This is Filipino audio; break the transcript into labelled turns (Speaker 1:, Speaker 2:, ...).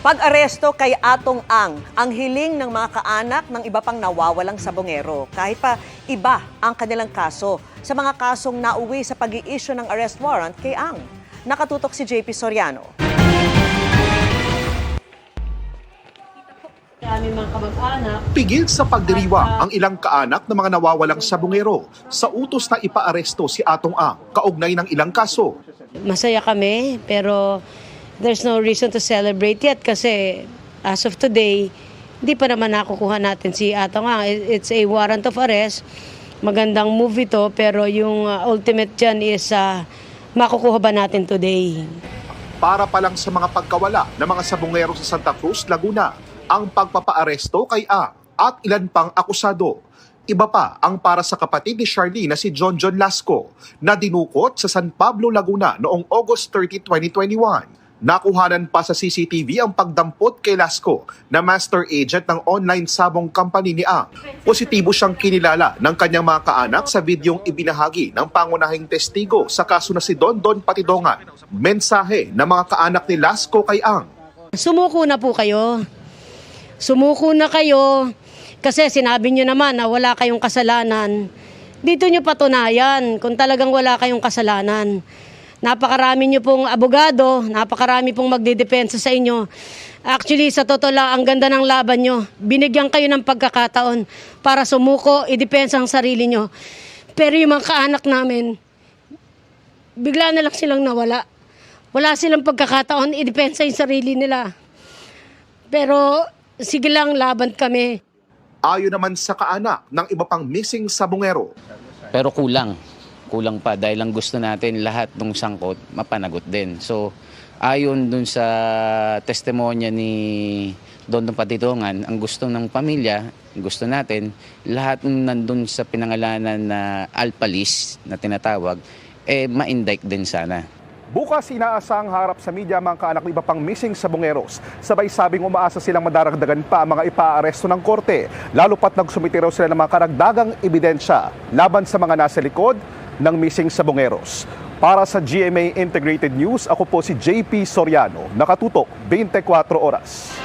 Speaker 1: Pag-aresto kay Atong ang hiling ng mga kaanak ng iba pang nawawalang sabongero. Kahit pa iba ang kanilang kaso sa mga kasong nauwi sa pag-i-issue ng arrest warrant kay Ang. Nakatutok si JP Soriano.
Speaker 2: Pigil sa pagdiriwang ang ilang kaanak ng mga nawawalang sabongero sa utos na ipaaresto si Atong Ang kaugnay ng ilang kaso.
Speaker 3: Masaya kami pero there's no reason to celebrate yet kasi as of today, hindi pa naman nakukuha natin si Atong Ang. It's a warrant of arrest. Magandang movie to pero yung ultimate dyan is makukuha ba natin today.
Speaker 2: Para pa lang sa mga pagkawala ng mga sabongero sa Santa Cruz, Laguna, ang pagpapaaresto kay Ang at ilan pang akusado. Iba pa ang para sa kapatid ni Charlene na si John Lasco na dinukot sa San Pablo, Laguna noong August 30, 2021. Nakuhanan pa sa CCTV ang pagdampot kay Lasco na master agent ng online sabong company ni Ang. Positibo siyang kinilala ng kanyang mga kaanak sa videong ibinahagi ng pangunahing testigo sa kaso na si Don Patidongan. Mensahe ng mga kaanak ni Lasco kay Ang.
Speaker 3: Sumuko na po kayo. Sumuko na kayo kasi sinabi nyo naman na wala kayong kasalanan. Dito nyo patunayan kung talagang wala kayong kasalanan. Napakarami nyo pong abogado, napakarami pong magdidepensa sa inyo. Actually, sa totoo lang, ang ganda ng laban nyo. Binigyan kayo ng pagkakataon para sumuko, idepensa ang sarili nyo. Pero yung mga kaanak namin, bigla na lang silang nawala. Wala silang pagkakataon, idepensa yung sarili nila. Pero sige lang, laban kami.
Speaker 2: Ayon naman sa kaanak ng iba pang missing sabongero.
Speaker 4: Pero kulang pa dahil lang gusto natin lahat ng sangkot mapanagot din. So ayon dun sa testimonya ni Don Patidongan, ang gusto ng pamilya, gusto natin, lahat ng nandun sa pinangalanan na alpalis na tinatawag, ma-indict din sana.
Speaker 2: Bukas inaasang harap sa media mga kaanak ng iba pang missing sabongeros. Sabay sabing umaasa silang madaragdagan pa ang mga ipaaresto ng korte. Lalo pat nagsumiti raw sila ng mga karagdagang ebidensya laban sa mga nasa likod ng missing sabongeros. Para sa GMA Integrated News, ako po si JP Soriano. Nakatutok 24 oras.